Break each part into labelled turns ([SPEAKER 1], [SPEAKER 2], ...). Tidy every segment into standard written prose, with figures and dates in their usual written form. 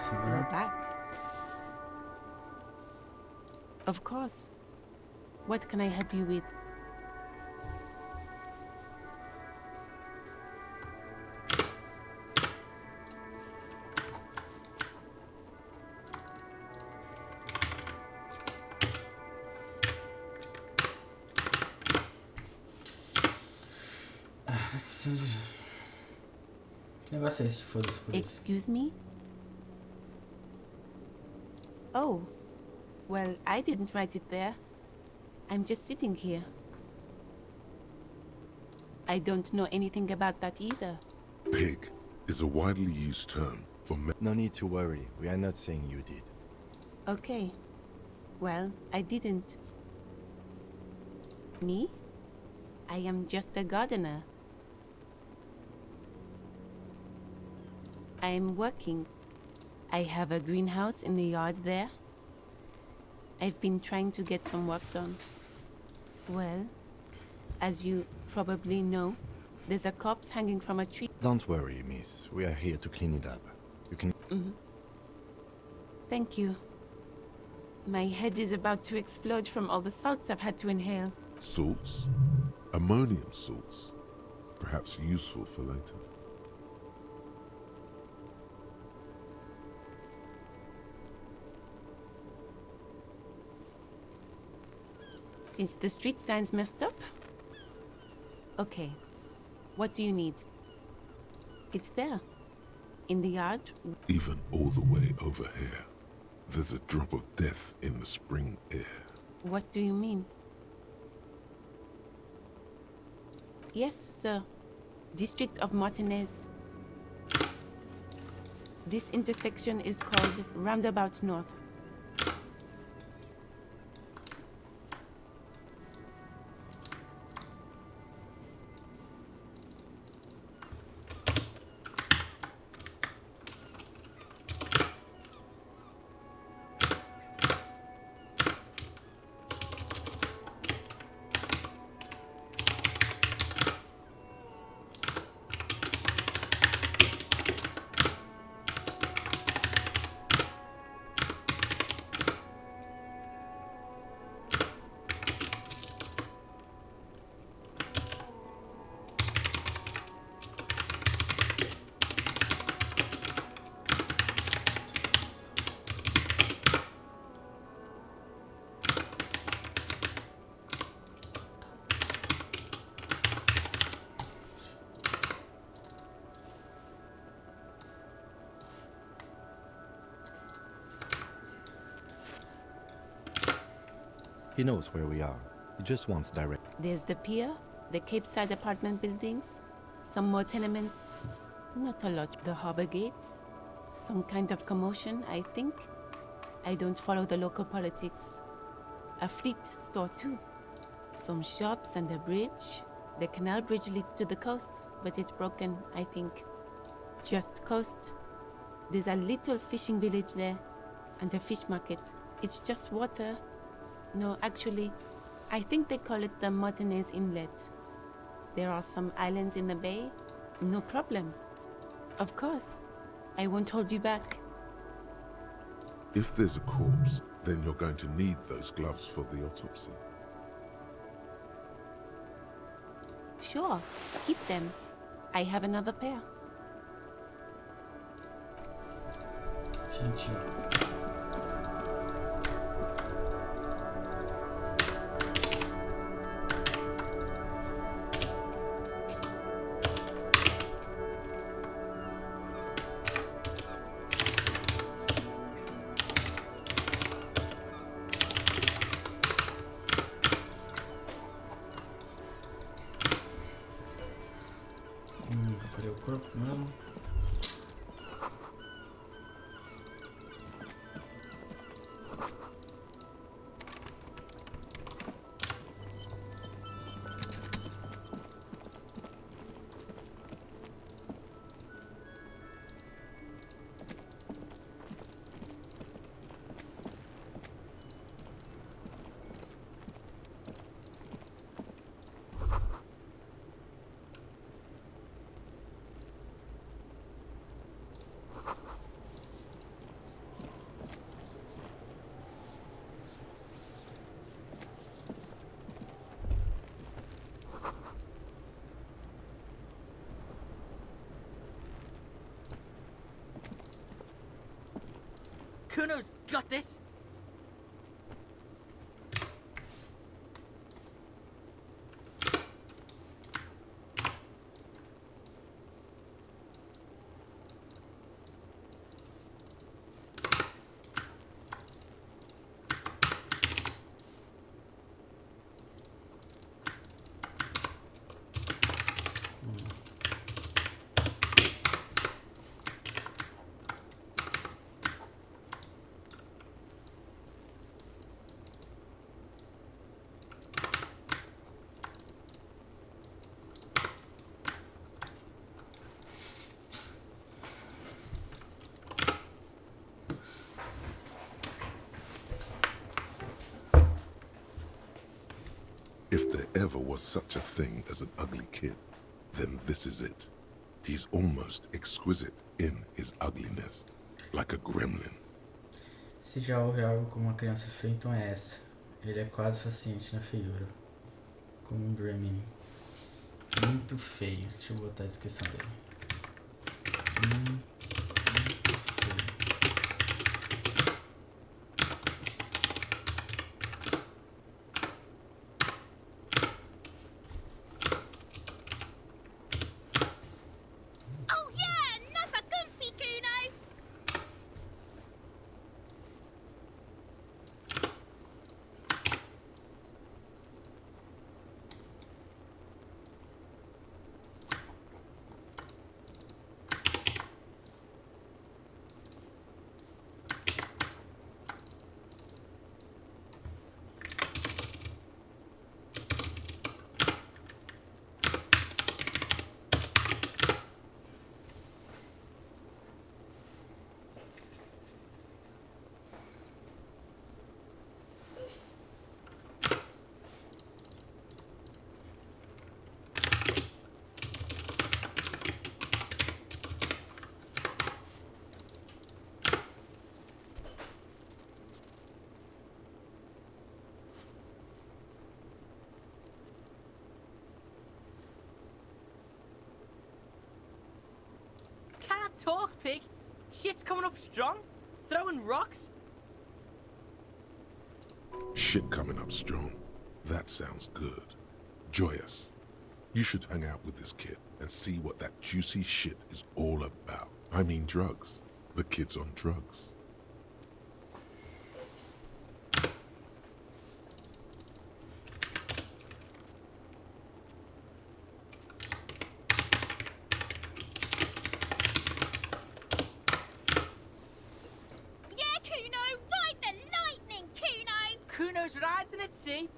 [SPEAKER 1] You're back. Of course. What can I help you with?
[SPEAKER 2] Que negócio é esse de foda-se por isso?
[SPEAKER 1] Excuse me? Oh, well, I didn't write it there. I'm just sitting here. I don't know anything about that either.
[SPEAKER 3] Pig is a widely used term for
[SPEAKER 4] No need to worry. We are not saying you did.
[SPEAKER 1] Okay. Well, I didn't. Me? I am just a gardener. I am working. I have a greenhouse in the yard there. I've been trying to get some work done. Well, as you probably know, there's a corpse hanging from a tree.
[SPEAKER 4] Don't worry, miss. We are here to clean it up. You can...
[SPEAKER 1] Thank you. My head is about to explode from all the salts I've had to inhale.
[SPEAKER 3] salts, ammonium salts, perhaps useful for later.
[SPEAKER 1] Since the street sign's messed up? Okay, what do you need? It's there, in the yard.
[SPEAKER 3] Even all the way over here, there's a drop of death in the spring air.
[SPEAKER 1] What do you mean? Yes, sir. District of Martinez. This intersection is called Roundabout North.
[SPEAKER 4] He knows where we are. He just wants direct.
[SPEAKER 1] There's the pier, the Cape Side apartment buildings, some more tenements, not a lot. The harbor gates, some kind of commotion, I think. I don't follow the local politics. A fleet store too. Some shops and a bridge. The canal bridge leads to the coast, but it's broken, I think. Just coast. There's a little fishing village there, and a fish market. It's just water. No, actually, I think they call it the Martinez Inlet. There are some islands in the bay. No problem. Of course. I won't hold you back.
[SPEAKER 3] If there's a corpse, then you're going to need those gloves for the autopsy.
[SPEAKER 1] Sure, keep them. I have another pair.
[SPEAKER 2] Gentil. Cadê o corpo mesmo?
[SPEAKER 5] Kuno's got this.
[SPEAKER 3] If there ever was such a thing as an ugly kid, then this is it. He's almost exquisite in his ugliness, like a gremlin.
[SPEAKER 2] Se já houve algo como uma criança feia, então é essa. Ele é quase faciente na feiura. Como um gremlin. Muito feio. Deixa eu botar a descrição dele. Muito feio.
[SPEAKER 6] Oh yeah, another gumpy, Kuno!
[SPEAKER 5] Can't talk, pig. Shit's coming up strong. Throwing rocks.
[SPEAKER 3] Shit coming up strong. That sounds good. Joyous. You should hang out with this kid and see what that juicy shit is all about. I mean drugs. The kid's on drugs.
[SPEAKER 6] Yeah, Kuno, ride the lightning, Kuno!
[SPEAKER 5] Kuno's riding at sea.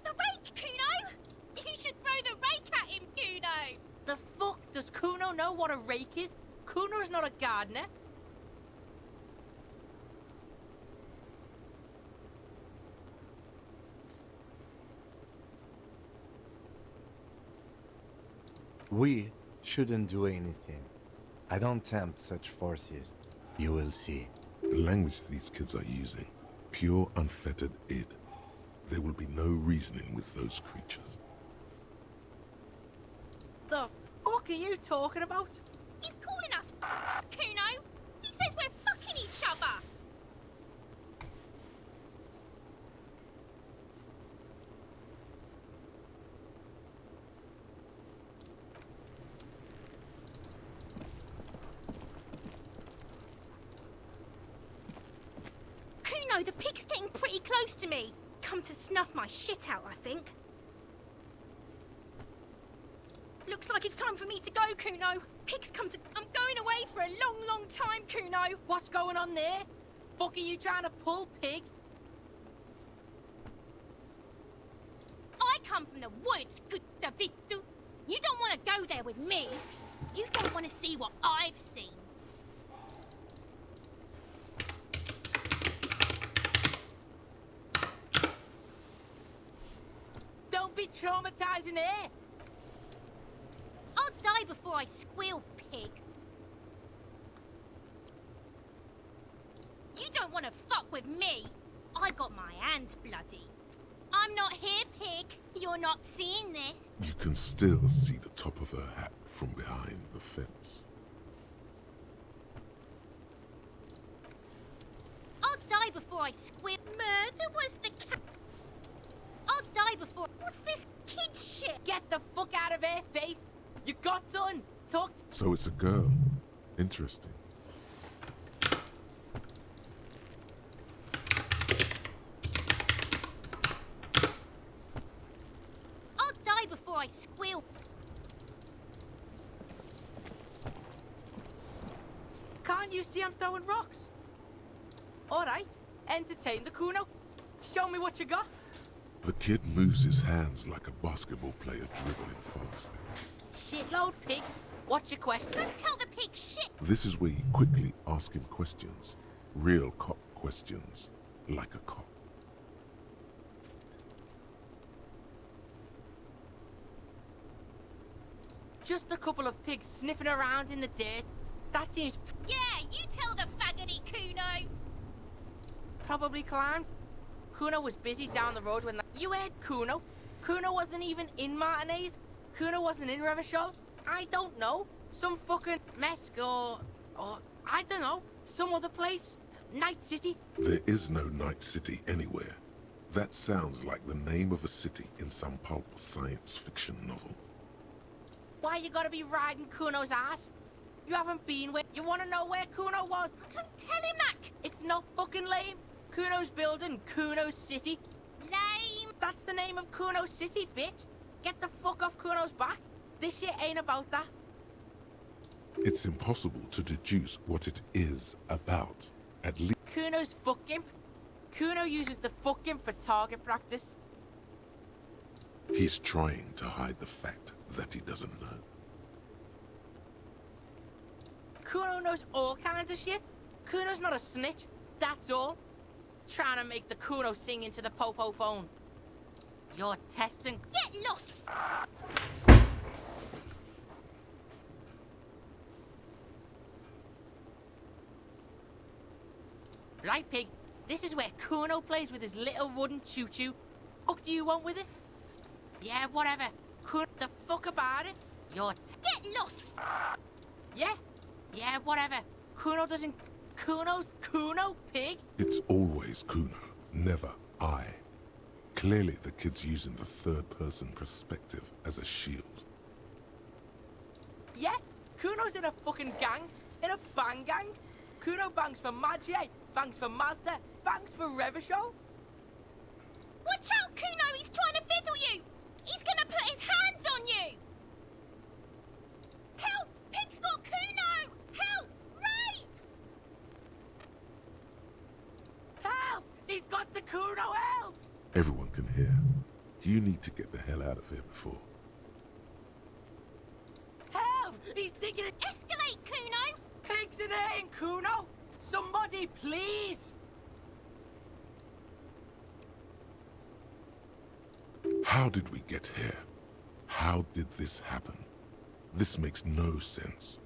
[SPEAKER 6] The rake, Kuno! You should throw the rake at him, Kuno!
[SPEAKER 5] The fuck does Kuno know what a rake is? Kuno's not a gardener.
[SPEAKER 4] We shouldn't do anything. I don't tempt such forces. You will see.
[SPEAKER 3] The language these kids are using, pure unfettered id. There will be no reasoning with those creatures.
[SPEAKER 5] The fuck are you talking about?
[SPEAKER 6] He's calling us Kuno! He says we're fucking each other! Kuno, the pig's getting pretty close to me. Come to snuff my shit out, I think. Looks like it's time for me to go, Kuno. Pig's come to... I'm going away for a long, long time, Kuno.
[SPEAKER 5] What's going on there? Fuck are you trying to pull, pig?
[SPEAKER 6] I come from the woods, good David. You don't want to go there with me. You don't want to see what I've seen.
[SPEAKER 5] Don't be traumatizing here.
[SPEAKER 6] I'll die before I squeal, pig. You don't want to fuck with me. I got my hands bloody. I'm not here, pig. You're not seeing this.
[SPEAKER 3] You can still see the top of her hat from behind the fence.
[SPEAKER 6] I squeal. Murder was the cat. I'll die before. What's this kid shit?
[SPEAKER 5] Get the fuck out of here, face! You got done! Talk to
[SPEAKER 3] So it's a girl. Interesting.
[SPEAKER 6] I'll die before I squeal.
[SPEAKER 5] Can't you see I'm throwing rocks? Alright, entertain the Kuno. Show me what you got.
[SPEAKER 3] The kid moves his hands like a basketball player dribbling fast.
[SPEAKER 5] Shitload pig. What's your question?
[SPEAKER 6] Don't tell the pig shit.
[SPEAKER 3] This is where you quickly ask him questions. Real cop questions. Like a cop.
[SPEAKER 5] Just a couple of pigs sniffing around in the dirt. That seems
[SPEAKER 6] Yeah, you tell the faggoty Kuno.
[SPEAKER 5] probably climbed. Kuno was busy down the road when You heard Kuno? Kuno wasn't even in Martinez. Kuno wasn't in Revachol. I don't know. Some fucking Mesco or I don't know. Some other place. Night City.
[SPEAKER 3] There is no Night City anywhere. That sounds like the name of a city in some pulp science fiction novel.
[SPEAKER 5] Why you gotta be riding Kuno's ass? You haven't been where you wanna know where Kuno was?
[SPEAKER 6] Don't tell him that.
[SPEAKER 5] It's not fucking lame. Kuno's building Kuno's city.
[SPEAKER 6] Lame.
[SPEAKER 5] That's the name of Kuno City, bitch. Get the fuck off Kuno's back. This shit ain't about that.
[SPEAKER 3] It's impossible to deduce what it is about. At least
[SPEAKER 5] Kuno's fucking. Kuno uses the fucking for target practice.
[SPEAKER 3] he's trying to hide the fact that he doesn't know.
[SPEAKER 5] Kuno knows all kinds of shit. Kuno's not a snitch. That's all. Trying to make the Kuno sing into the popo phone. You're testing.
[SPEAKER 6] Get lost.
[SPEAKER 5] Right, pig. This is where Kuno plays with his little wooden choo-choo. What do you want with it? Yeah, whatever. Kuno, the fuck about it? You're
[SPEAKER 6] Get lost.
[SPEAKER 5] yeah? Yeah, whatever. Kuno doesn't... Kuno's Kuno, pig?
[SPEAKER 3] It's always Kuno, never I. Clearly the kid's using the third-person perspective as a shield.
[SPEAKER 5] Yeah? Kuno's in a fucking gang. In a bang gang. Kuno bangs for Magier, bangs for Mazda, bangs for Revachol.
[SPEAKER 6] Watch out, Kuno. He's trying to fiddle you. He's gonna put his hands on you. Help! Pig's got Kuno. Help! Rape!
[SPEAKER 5] Help! He's got the Kuno, help!
[SPEAKER 3] Everyone can hear. You need to get the hell out of here before.
[SPEAKER 5] Help! He's digging it.
[SPEAKER 6] Escalate, Kuno.
[SPEAKER 5] Pigs in here in Kuno! Somebody, please!
[SPEAKER 3] How did we get here? How did this happen? This makes no sense.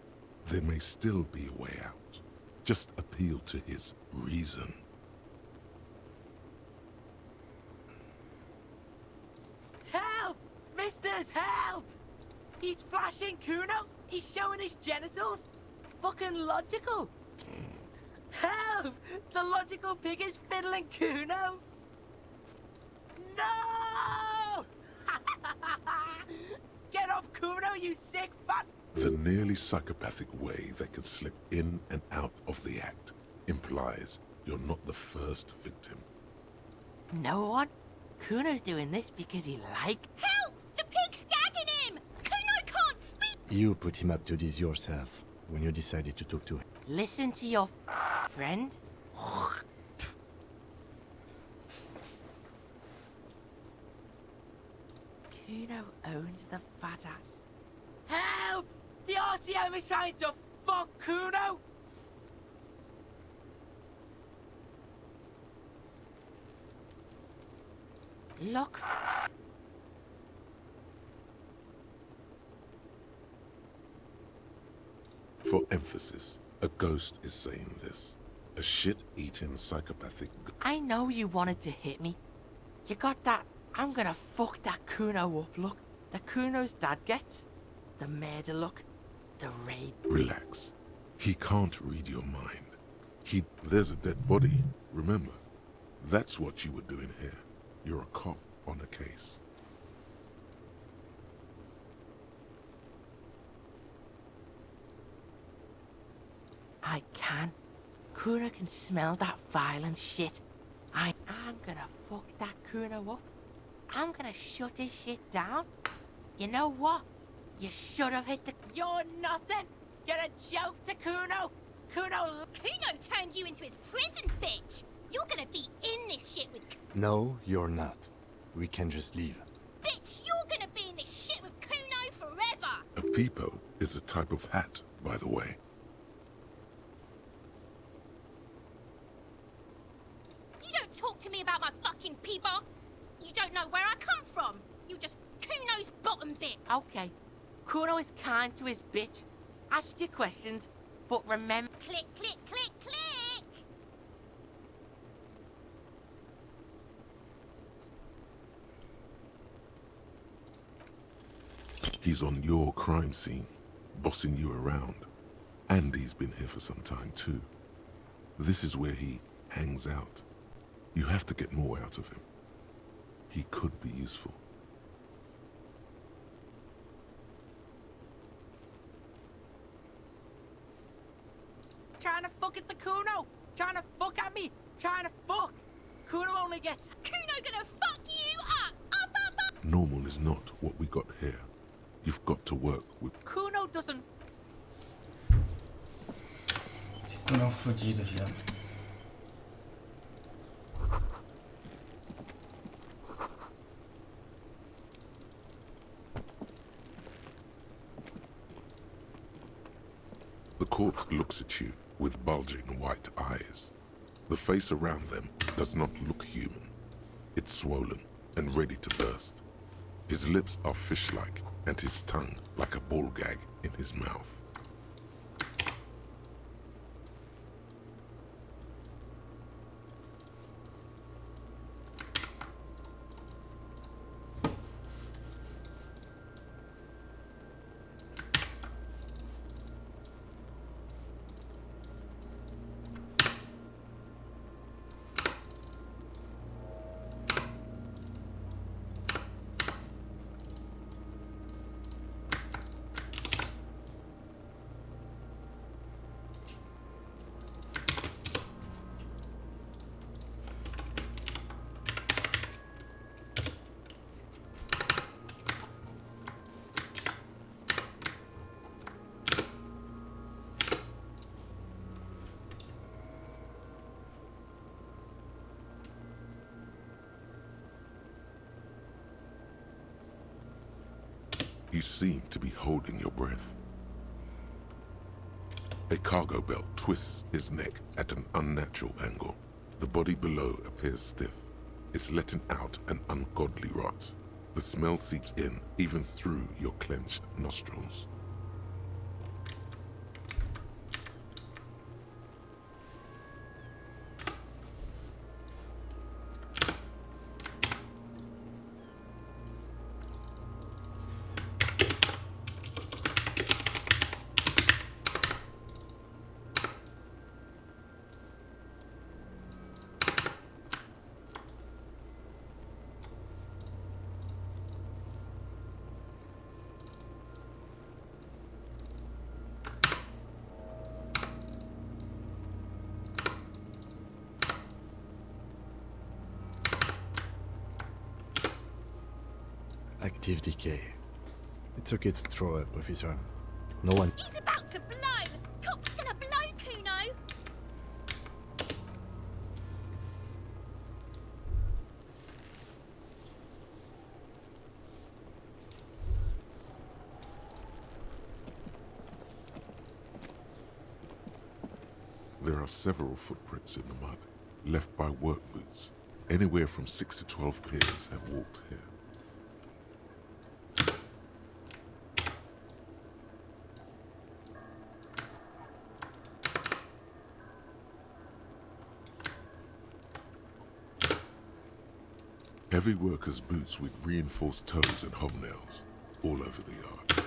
[SPEAKER 3] There may still be a way out. Just appeal to his reason.
[SPEAKER 5] Help! Misters, help! He's flashing Kuno! He's showing his genitals! Fucking logical! Help! The logical pig is fiddling Kuno! No! Get off Kuno, you sick fat...
[SPEAKER 3] The nearly psychopathic way they can slip in and out of the act implies you're not the first victim.
[SPEAKER 5] Know what? Kuno's doing this because he
[SPEAKER 6] Help! The pig's gagging him. Kuno can't speak.
[SPEAKER 4] You put him up to this yourself when you decided to talk to him.
[SPEAKER 5] Listen to your friend. Kuno owns the fat ass. Help! The RCM is trying to fuck Kuno! Look.
[SPEAKER 3] For emphasis, a ghost is saying this. A shit-eating psychopathic
[SPEAKER 5] I know you wanted to hit me. You got that I'm gonna fuck that Kuno up look. The Kuno's dad gets. The murder look. The raid.
[SPEAKER 3] Relax. He can't read your mind. There's a dead body, remember? That's what you were doing here. You're a cop on a case.
[SPEAKER 5] I can. Kuno can smell that violent shit. I'm gonna fuck that Kuno up. I'm gonna shut his shit down. You know what? You should have hit the... You're nothing! You're a joke to Kuno! Kuno
[SPEAKER 6] turned you into his prison, bitch! You're gonna be in this shit with...
[SPEAKER 4] No, you're not. We can just leave.
[SPEAKER 6] Bitch, you're gonna be in this shit with Kuno forever!
[SPEAKER 3] A peepo is a type of hat, by the way.
[SPEAKER 6] You don't talk to me about my fucking people! You don't know where I come from! You just Kuno's bottom bit!
[SPEAKER 5] Okay. Kuno is kind to his bitch. Ask your questions, but remember...
[SPEAKER 6] Click, click, click, click!
[SPEAKER 3] He's on your crime scene, bossing you around. And he's been here for some time too. This is where he hangs out. You have to get more out of him. He could be useful.
[SPEAKER 5] Trying to fuck at the Kuno! Trying to fuck at me! Trying to fuck! Kuno only gets...
[SPEAKER 6] Kuno gonna fuck you up! Up!
[SPEAKER 3] Normal is not what we got here. You've got to work with...
[SPEAKER 5] Kuno doesn't...
[SPEAKER 2] Esse Kuno é um fudido, viado.
[SPEAKER 3] The corpse looks at you with bulging white eyes. The face around them does not look human. It's swollen and ready to burst. His lips are fish-like and his tongue like a ball gag in his mouth. You seem to be holding your breath. A cargo belt twists his neck at an unnatural angle. The body below appears stiff. It's letting out an ungodly rot. The smell seeps in, even through your clenched nostrils.
[SPEAKER 4] Active decay. It's okay to throw up, officer. No one...
[SPEAKER 6] He's about to blow! Cop's gonna blow, Kuno!
[SPEAKER 3] There are several footprints in the mud, left by work boots. Anywhere from 6 to 12 peers have walked here. Heavy workers' boots with reinforced toes and hobnails all over the yard.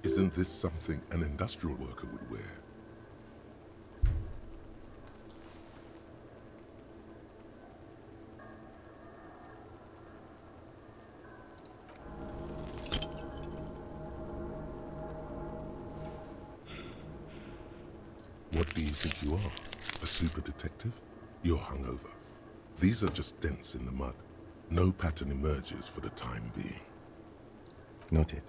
[SPEAKER 3] Isn't this something an industrial worker would wear? What do you think you are? A super detective? You're hungover. These are just dents in the mud. No pattern emerges for the time being.
[SPEAKER 4] Noted.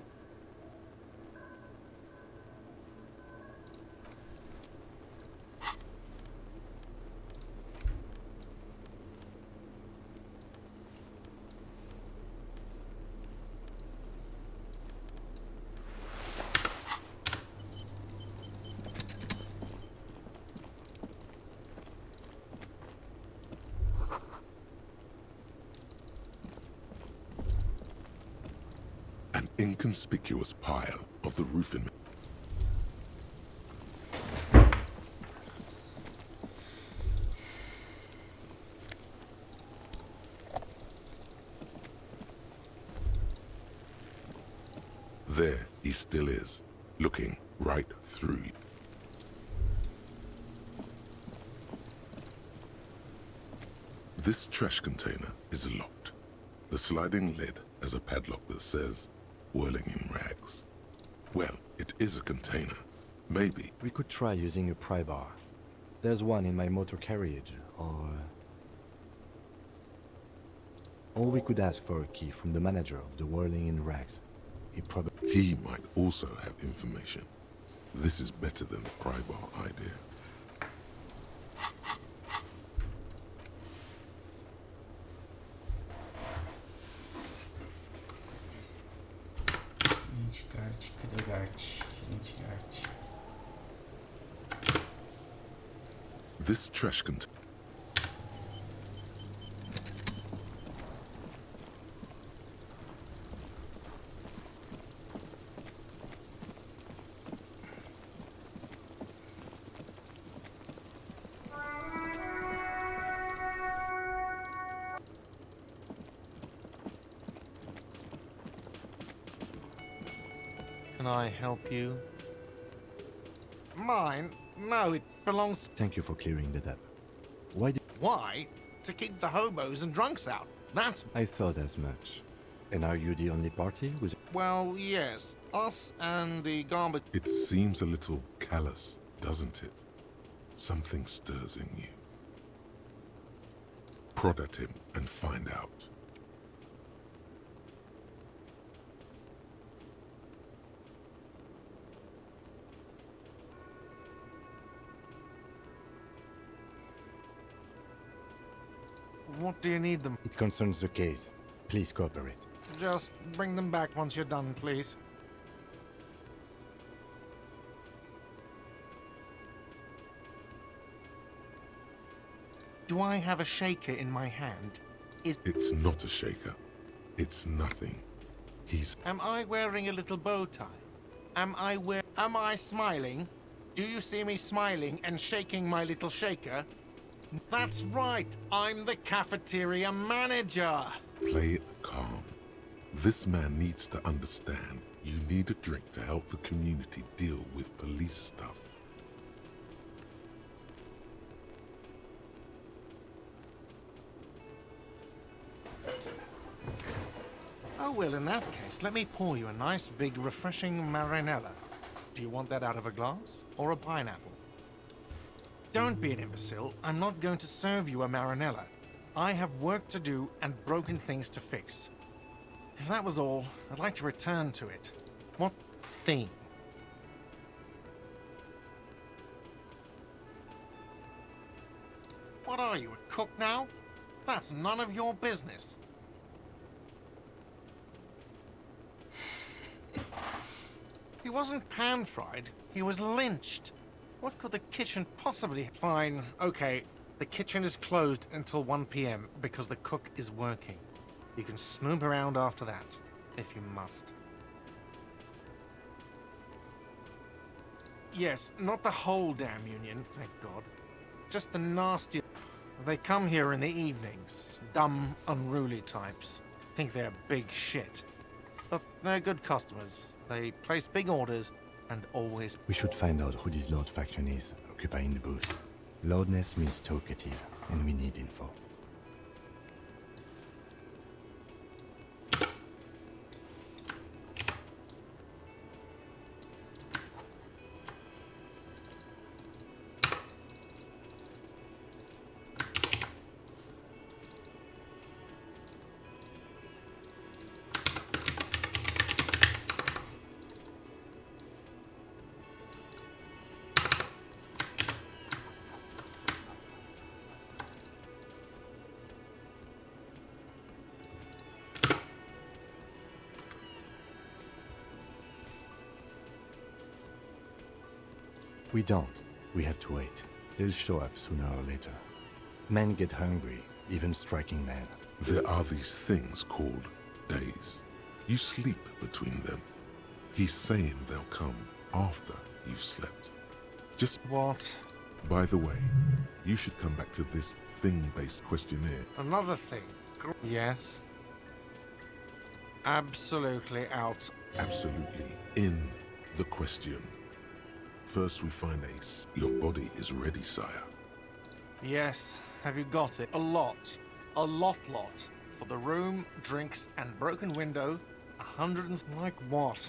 [SPEAKER 3] An inconspicuous pile of the roofing. There he still is, looking right through you. This trash container is locked. The sliding lid has a padlock that says, "Whirling in rags." Well, it is a container. Maybe.
[SPEAKER 4] We could try using a pry bar. There's one in my motor carriage, or we could ask for a key from the manager of the Whirling in Rags.
[SPEAKER 3] He might also have information. This is better than the pry bar idea.
[SPEAKER 2] Cadê o Gart? Gente, Gart.
[SPEAKER 3] This trash container.
[SPEAKER 7] Can I help you? Mine? No, it belongs...
[SPEAKER 4] Thank you for clearing that up.
[SPEAKER 7] Why? To keep the hobos and drunks out. That's...
[SPEAKER 4] I thought as much. And are you the only party who's...
[SPEAKER 7] Well, yes. Us and the garbage...
[SPEAKER 3] It seems a little callous, doesn't it? Something stirs in you. Prod at him and find out.
[SPEAKER 7] What do you need them?
[SPEAKER 4] It concerns the case. Please cooperate.
[SPEAKER 7] Just bring them back once you're done, please. Do I have a shaker in my hand?
[SPEAKER 3] It's not a shaker. It's nothing. He's...
[SPEAKER 7] Am I wearing a little bow tie? Am I smiling? Do you see me smiling and shaking my little shaker? That's right, I'm the cafeteria manager.
[SPEAKER 3] Play it calm. This man needs to understand you need a drink to help the community deal with police stuff.
[SPEAKER 7] Oh, well, in that case, let me pour you a nice, big, refreshing marinella. Do you want that out of a glass or a pineapple? Don't be an imbecile. I'm not going to serve you a marinella. I have work to do and broken things to fix. If that was all, I'd like to return to it. What thing? What are you, a cook now? That's none of your business. He wasn't pan-fried, he was lynched. What could the kitchen possibly... Fine, okay. The kitchen is closed until 1 p.m. because the cook is working. You can snoop around after that, if you must. Yes, not the whole damn union, thank God. Just the nasty... They come here in the evenings. Dumb, unruly types. Think they're big shit. But they're good customers. They place big orders and always...
[SPEAKER 4] We should find out who this Lord faction is, occupying the booth. Loudness means talkative, and we need info. We don't. We have to wait. They'll show up sooner or later. Men get hungry, even striking men.
[SPEAKER 3] There are these things called days. You sleep between them. He's saying they'll come after you've slept. Just
[SPEAKER 7] What?
[SPEAKER 3] by the way, you should come back to this thing-based questionnaire.
[SPEAKER 7] Another thing. Yes. Absolutely out.
[SPEAKER 3] Absolutely in the question. First we find your body is ready, sire.
[SPEAKER 7] Yes. Have you got it? A lot. A lot. For the room, drinks, and broken window, 100 and... Like what?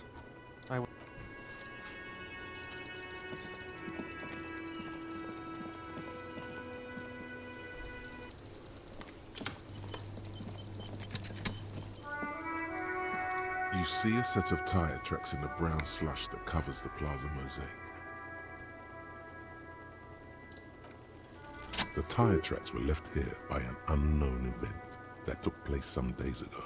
[SPEAKER 3] You see a set of tire tracks in the brown slush that covers the plaza mosaic. The tire tracks were left here by an unknown event that took place some days ago.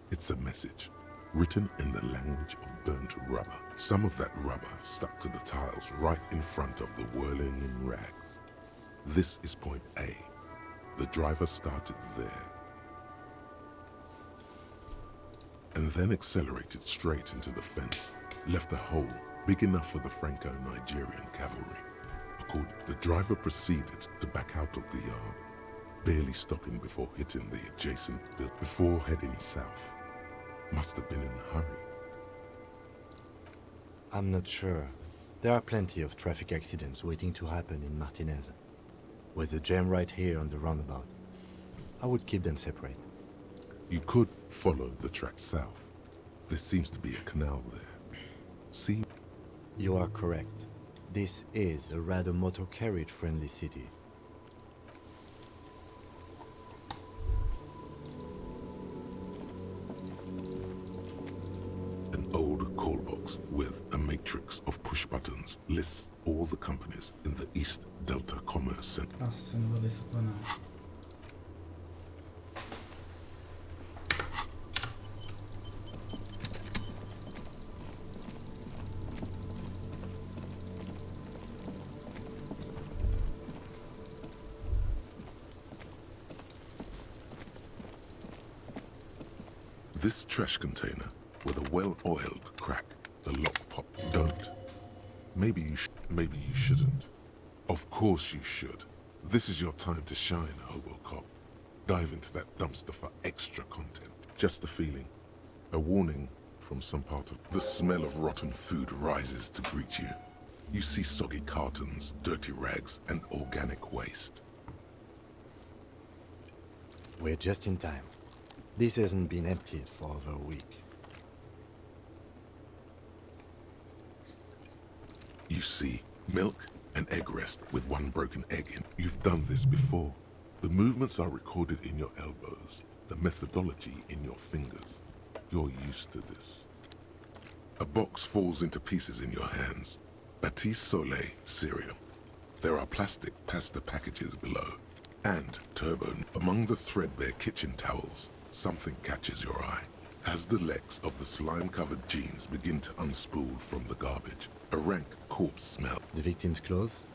[SPEAKER 3] It's a message, written in the language of burnt rubber. Some of that rubber stuck to the tiles right in front of the whirling in rags. This is point A. The driver started there, and then accelerated straight into the fence, left a hole big enough for the Franco-Nigerian cavalry. The driver proceeded to back out of the yard, barely stopping before hitting the adjacent building, before heading south. Must have been in a hurry.
[SPEAKER 4] I'm not sure. There are plenty of traffic accidents waiting to happen in Martinez. With the jam right here on the roundabout, I would keep them separate.
[SPEAKER 3] You could follow the track south. There seems to be a canal there. See?
[SPEAKER 4] You are correct. This is a rather motor carriage-friendly city.
[SPEAKER 3] An old call box with a matrix of push buttons lists all the companies in the East Delta Commerce Center.
[SPEAKER 2] Nossa, eu não vou ler essa porra não.
[SPEAKER 3] This trash container with a well-oiled crack, the lock pop. Don't. Maybe you shouldn't. Of course you should. This is your time to shine, Hobocop. Dive into that dumpster for extra content. Just the feeling. A warning from some part of... The smell of rotten food rises to greet you. You see soggy cartons, dirty rags, and organic waste.
[SPEAKER 4] We're just in time. This hasn't been emptied for over a week.
[SPEAKER 3] You see milk and egg rest with one broken egg in. You've done this before. The movements are recorded in your elbows, the methodology in your fingers. You're used to this. A box falls into pieces in your hands. Batiste Soleil cereal. There are plastic pasta packages below, and turbo. Among the threadbare kitchen towels, something catches your eye. As the legs of the slime-covered jeans begin to unspool from the garbage, a rank corpse smell.
[SPEAKER 4] The victim's clothes?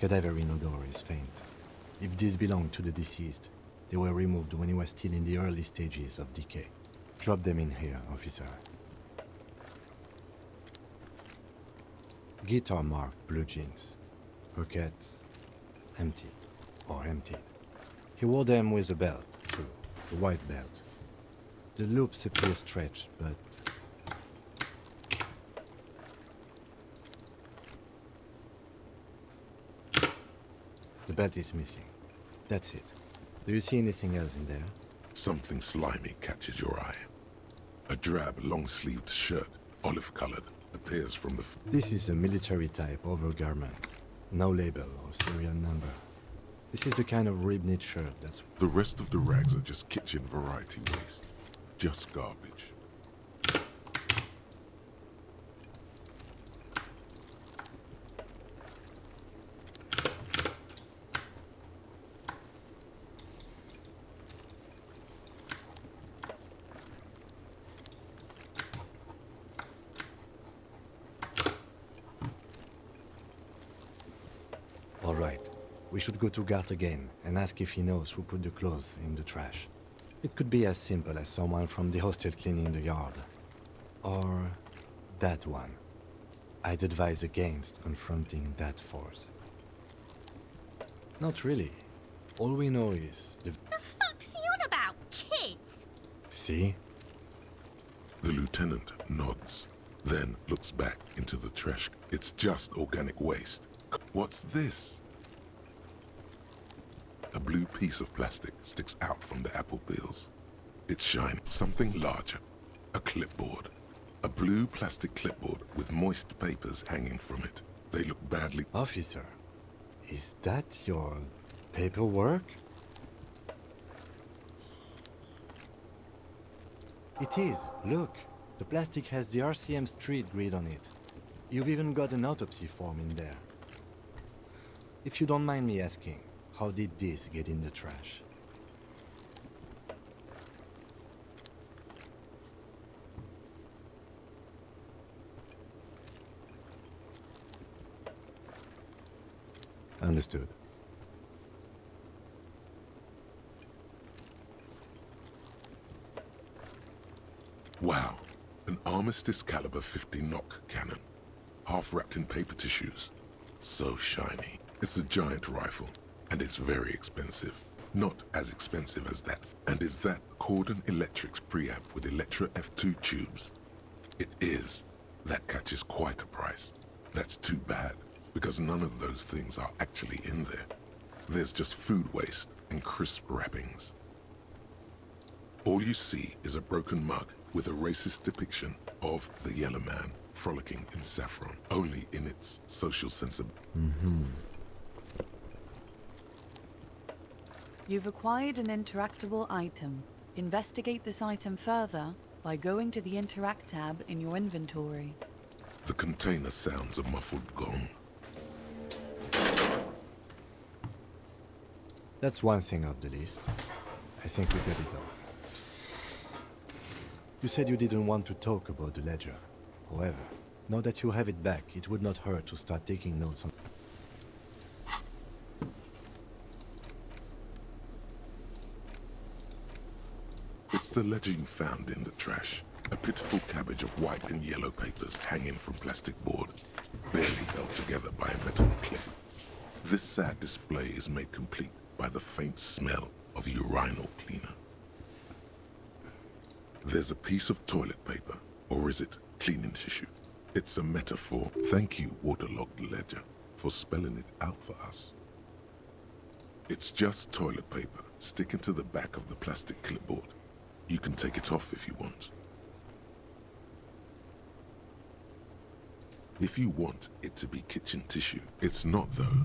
[SPEAKER 4] Cadaverine odor is faint. If these belong to the deceased, they were removed when he was still in the early stages of decay. Drop them in here, officer. Guitar marked blue jeans. Pockets empty or emptied. He wore them with a belt, too, a white belt. The loops appear stretched, but The belt is missing. That's it. Do you see anything else in there?
[SPEAKER 3] Something slimy catches your eye. A drab, long-sleeved shirt, olive-colored, appears from the...
[SPEAKER 4] This is a military-type overgarment. No label or serial number. This is the kind of rib-knit shirt that's...
[SPEAKER 3] The rest of the rags are just kitchen variety waste. Just garbage.
[SPEAKER 4] All right. We should go to Gart again and ask if he knows who put the clothes in the trash. It could be as simple as someone from the hostel cleaning the yard. Or that one. I'd advise against confronting that force. Not really. All we know is the
[SPEAKER 6] fuck's he on about, kids?
[SPEAKER 4] See?
[SPEAKER 3] The lieutenant nods, then looks back into the trash. It's just organic waste. What's this? A blue piece of plastic sticks out from the apple peels. It's shiny. Something larger. A clipboard. A blue plastic clipboard with moist papers hanging from it. They look badly...
[SPEAKER 4] Officer, is that your paperwork? It is. Look. The plastic has the RCM street grid on it. You've even got an autopsy form in there. If you don't mind me asking, how did this get in the trash? Understood.
[SPEAKER 3] Wow. An Armistice caliber 50 knock cannon. Half wrapped in paper tissues. So shiny. It's a giant rifle. And it's very expensive. Not as expensive as that. And is that Cordon Electric's preamp with Electra F2 tubes? It is. That catches quite a price. That's too bad, because none of those things are actually in there. There's just food waste and crisp wrappings. All you see is a broken mug with a racist depiction of the yellow man frolicking in saffron, only in its social sensibility.
[SPEAKER 8] You've acquired an interactable item. Investigate this item further by going to the Interact tab in your inventory.
[SPEAKER 3] The container sounds a muffled gong.
[SPEAKER 4] That's one thing off the list. I think we got it all. You said you didn't want to talk about the ledger. However, now that you have it back, it would not hurt to start taking notes on...
[SPEAKER 3] It's the ledger you found in the trash. A pitiful cabbage of white and yellow papers hanging from plastic board, barely held together by a metal clip. This sad display is made complete by the faint smell of urinal cleaner. There's a piece of toilet paper, or is it cleaning tissue? It's a metaphor. Thank you, waterlogged ledger, for spelling it out for us. It's just toilet paper sticking to the back of the plastic clipboard. You can take it off if you want. If you want it to be kitchen tissue, it's not though.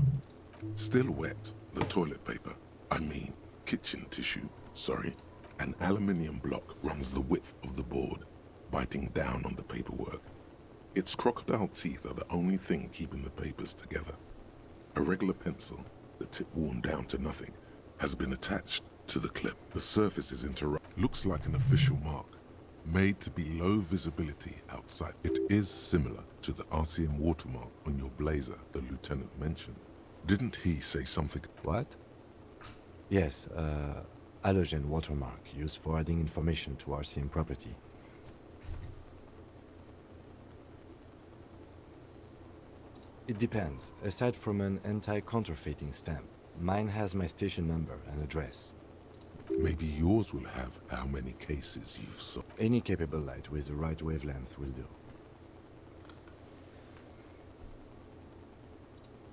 [SPEAKER 3] Still wet, the toilet paper, I mean kitchen tissue, sorry. An aluminium block runs the width of the board, biting down on the paperwork. Its crocodile teeth are the only thing keeping the papers together. A regular pencil, the tip worn down to nothing, has been attached to the clip. The surface is interrupted. Looks like an official mark, made to be low visibility outside. It is similar to the RCM watermark on your blazer the lieutenant mentioned. Didn't he say something?
[SPEAKER 4] What? Yes, halogen watermark used for adding information to RCM property. It depends. Aside from an anti-counterfeiting stamp, mine has my station number and address.
[SPEAKER 3] Maybe yours will have how many cases you've sold.
[SPEAKER 4] Any capable light with the right wavelength will do.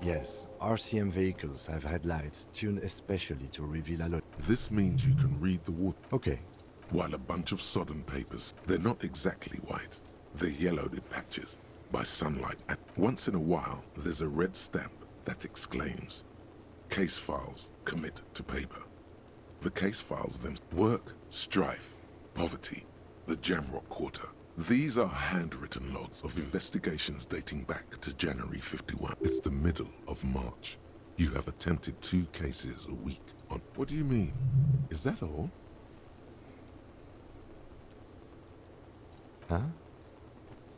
[SPEAKER 4] Yes, RCM vehicles have headlights tuned especially to reveal a lot.
[SPEAKER 3] This means you can read the wood,
[SPEAKER 4] Okay,
[SPEAKER 3] while a bunch of sodden papers, they're not exactly white. They're yellowed in patches by sunlight, and once in a while there's a red stamp that exclaims, "Case files commit to paper." The case files them work, strife, poverty, the Jamrock Quarter. These are handwritten logs of investigations dating back to January 51. It's the middle of March. You have attempted 2 cases a week on... What do you mean? Is that all?
[SPEAKER 4] huh?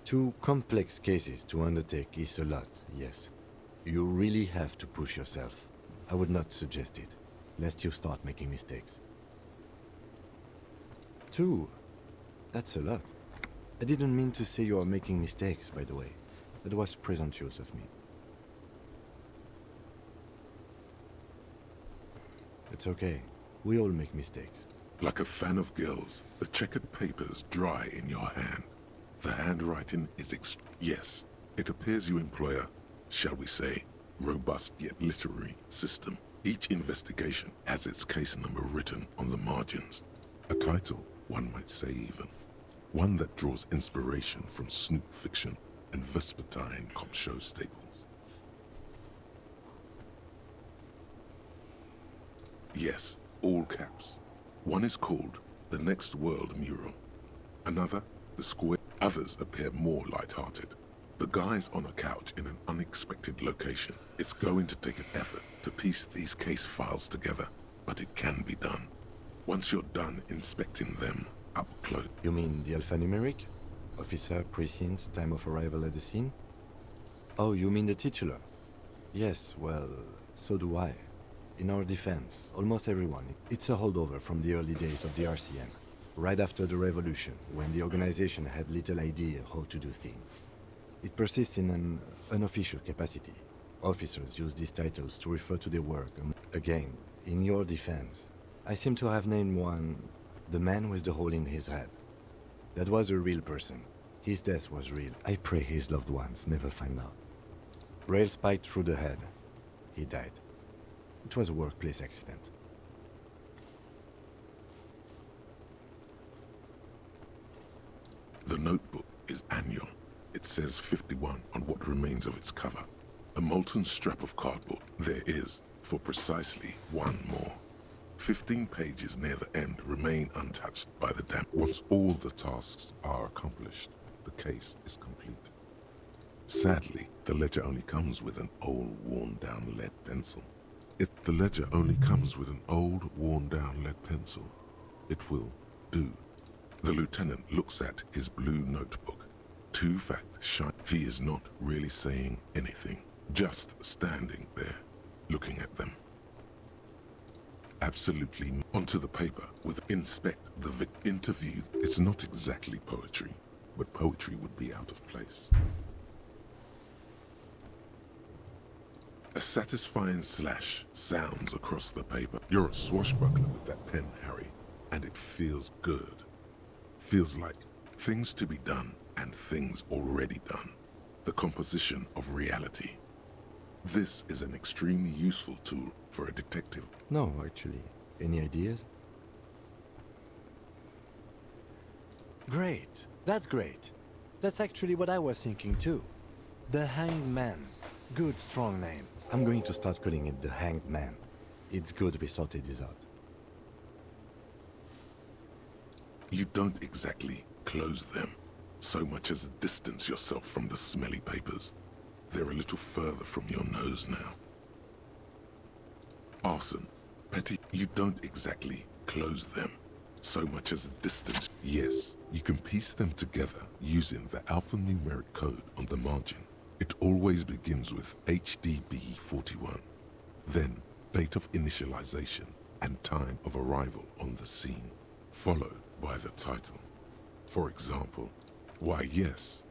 [SPEAKER 4] 2 complex cases to undertake is a lot, yes. You really have to push yourself. I would not suggest it, lest you start making mistakes. 2? That's a lot. I didn't mean to say you are making mistakes, by the way. That was presumptuous of me. It's okay. We all make mistakes.
[SPEAKER 3] Like a fan of gills, the checkered papers dry in your hand. The handwriting is yes, it appears you employ a, shall we say, robust yet literary system. Each investigation has its case number written on the margins. A title, one might say even. One that draws inspiration from snoop fiction and vespertine cop show staples. Yes, all caps. One is called The Next World Mural. Another, The Square. Others appear more light-hearted. The guy's on a couch in an unexpected location. It's going to take an effort to piece these case files together, but it can be done. Once you're done inspecting them up close.
[SPEAKER 4] You mean the alphanumeric? Officer, precinct, time of arrival at the scene? Oh, you mean the titular? Yes, well, so do I. In our defense, almost everyone. It's a holdover from the early days of the RCM, right after the revolution, when the organization had little idea how to do things. It persists in an unofficial capacity. Officers use these titles to refer to their work. Again, in your defense, I seem to have named one the man with the hole in his head. That was a real person. His death was real. I pray his loved ones never find out. Rail spiked through the head. He died. It was a workplace accident.
[SPEAKER 3] The notebook is annual. It says 51 on what remains of its cover. A molten scrap of cardboard. There is, for precisely 1 more. 15 pages near the end remain untouched by the damp. Once all the tasks are accomplished, the case is complete. Sadly, the ledger only comes with an old, worn-down lead pencil. The ledger only comes with an old, worn-down lead pencil. It will do. The lieutenant looks at his blue notebook. 2 facts shine. He is not really saying anything, just standing there, looking at them. Absolutely onto the paper with inspect the interview. It's not exactly poetry, but poetry would be out of place. A satisfying slash sounds across the paper. You're a swashbuckler with that pen, Harry, and it feels good. Feels like things to be done and things already done. The composition of reality. This is an extremely useful tool for a detective.
[SPEAKER 4] No, actually. Any ideas? Great. That's great. That's actually what I was thinking too. The Hanged Man. Good, strong name. I'm going to start calling it the Hanged Man. It's good we sorted this out.
[SPEAKER 3] You don't exactly close them, so much as distance yourself from the smelly papers. They're a little further from your nose now. Arson, petty, you don't exactly close them, so much as distance. Yes, you can piece them together using the alphanumeric code on the margin. It always begins with HDB 41, then date of initialization and time of arrival on the scene, followed by the title. For example, why yes,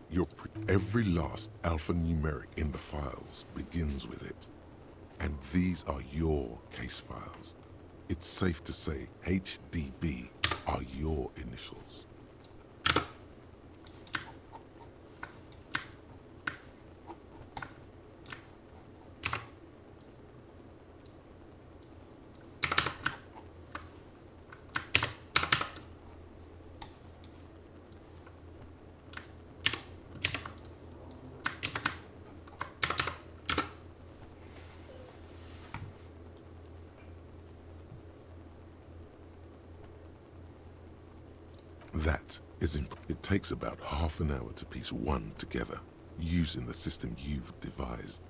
[SPEAKER 3] every last alphanumeric in the files begins with it. And these are your case files. It's safe to say HDB are your initials. That is it takes about half an hour to piece one together using the system you've devised.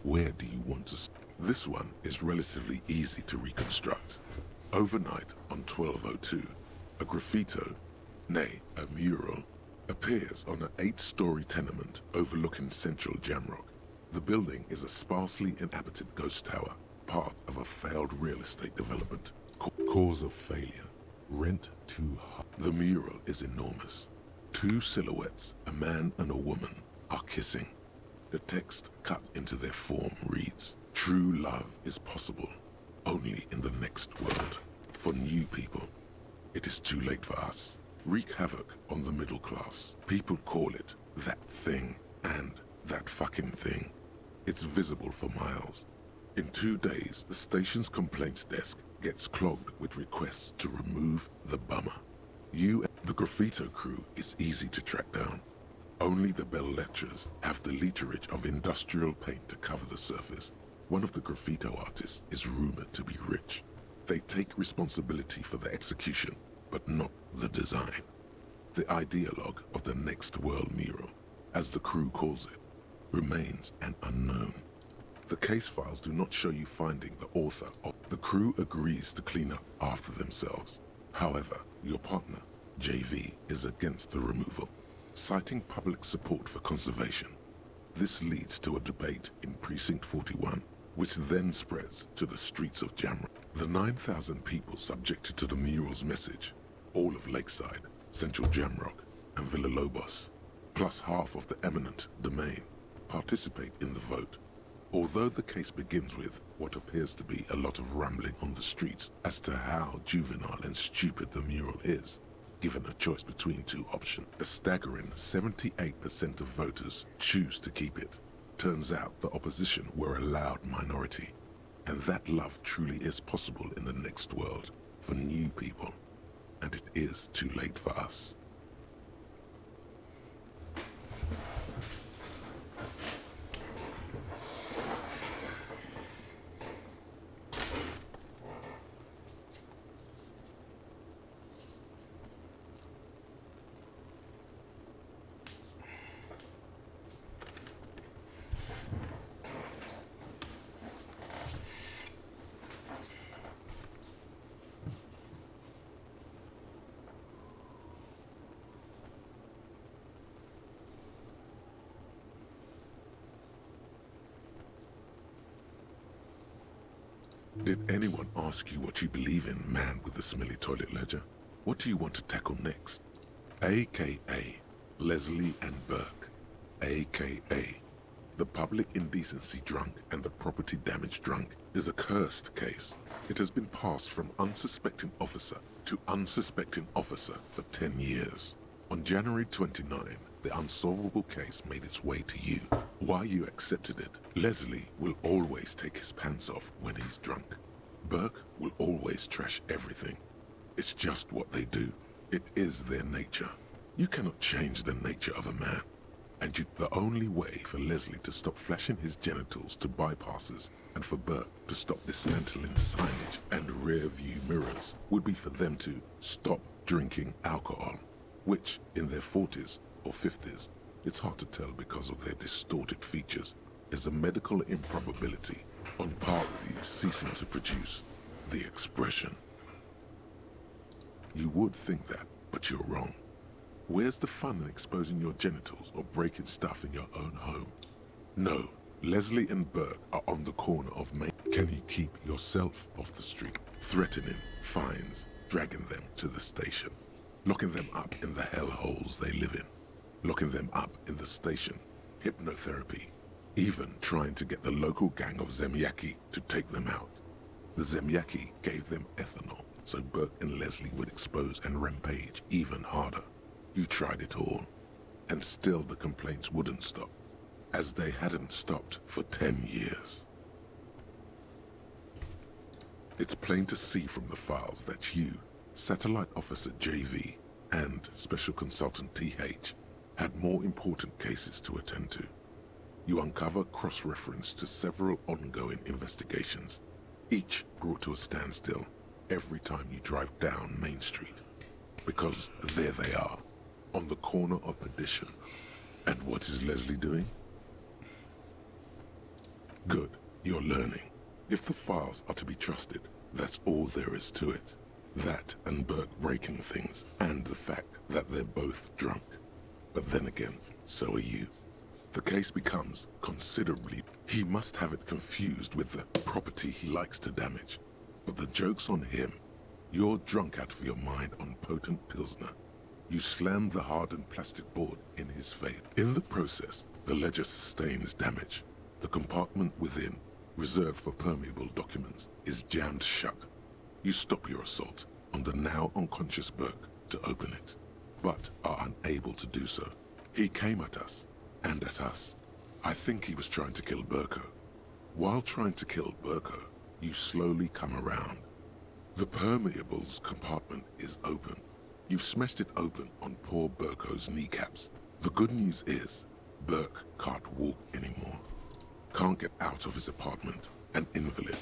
[SPEAKER 3] Where do you want to This one is relatively easy to reconstruct. Overnight on 1202, a graffito, nay, a mural, appears on an 8-story tenement overlooking central Jamrock. The building is a sparsely inhabited ghost tower, part of a failed real estate development. Cause of failure, rent too high. The mural is enormous. 2 silhouettes, a man and a woman, are kissing. The text cut into their form reads, "True love is possible, only in the next world. For new people, it is too late for us. Wreak havoc on the middle class. People call it that thing and that fucking thing. It's visible for miles. In 2 days, the station's complaints desk gets clogged with requests to remove the bummer. The graffito crew is easy to track down. Only the bell lectures have the literage of industrial paint to cover the surface. One of the graffito artists is rumored to be rich. They take responsibility for the execution, but not the design. The ideologue of the Next World mural, as the crew calls it, remains an unknown. The case files do not show you finding the author. The crew agrees to clean up after themselves. However, your partner, JV, is against the removal, citing public support for conservation. This leads to a debate in Precinct 41, which then spreads to the streets of Jamrock. The 9,000 people subjected to the mural's message, all of Lakeside, Central Jamrock, and Villalobos, plus half of the eminent domain, participate in the vote. Although the case begins with what appears to be a lot of rambling on the streets as to how juvenile and stupid the mural is, given a choice between 2 options, a staggering 78% of voters choose to keep it. Turns out the opposition were a loud minority, and that love truly is possible in the next world for new people, and it is too late for us. Did anyone ask you what you believe in, man with the smelly toilet ledger? What do you want to tackle next? AKA Leslie and Burke, AKA the public indecency drunk and the property damage drunk, is a cursed case. It has been passed from unsuspecting officer to unsuspecting officer for 10 years. On January 29, the unsolvable case made its way to you. Why you accepted it? Leslie will always take his pants off when he's drunk. Burke will always trash everything. It's just what they do. It is their nature. You cannot change the nature of a man. And the only way for Leslie to stop flashing his genitals to bypassers and for Burke to stop dismantling signage and rear view mirrors would be for them to stop drinking alcohol, which in their 40s or 50s, it's hard to tell because of their distorted features, is a medical improbability on par with you ceasing to produce the expression. You would think that, but you're wrong. Where's the fun in exposing your genitals or breaking stuff in your own home? No, Leslie and Burke are on the corner of Main. Can you keep yourself off the street? Threatening fines, dragging them to the station, locking them up in the hellholes they live in, locking them up in the station, hypnotherapy, even trying to get the local gang of Zemyaki to take them out. The Zemyaki gave them ethanol, so Burke and Leslie would expose and rampage even harder. You tried it all, and still the complaints wouldn't stop, as they hadn't stopped for 10 years. It's plain to see from the files that you, Satellite Officer JV, and Special Consultant TH had more important cases to attend to. You uncover cross-reference to several ongoing investigations, each brought to a standstill every time you drive down Main Street. because there they are, on the corner of perdition. And what is Leslie doing? Good, you're learning. If the files are to be trusted, that's all there is to it. That and Burke breaking things, and the fact that they're both drunk. But then again, so are you. The case becomes considerably... He must have it confused with the property he likes to damage. But the joke's on him. You're drunk out of your mind on potent Pilsner. You slam the hardened plastic board in his face. In the process, the ledger sustains damage. The compartment within, reserved for permeable documents, is jammed shut. You stop your assault on the now unconscious Burke to open it, but are unable to do so. He came at us, and at us. I think he was trying to kill Burko. While trying to kill Burko, you slowly come around. The permeables compartment is open. You've smashed it open on poor Burko's kneecaps. The good news is, Burke can't walk anymore. Can't get out of his apartment, an invalid.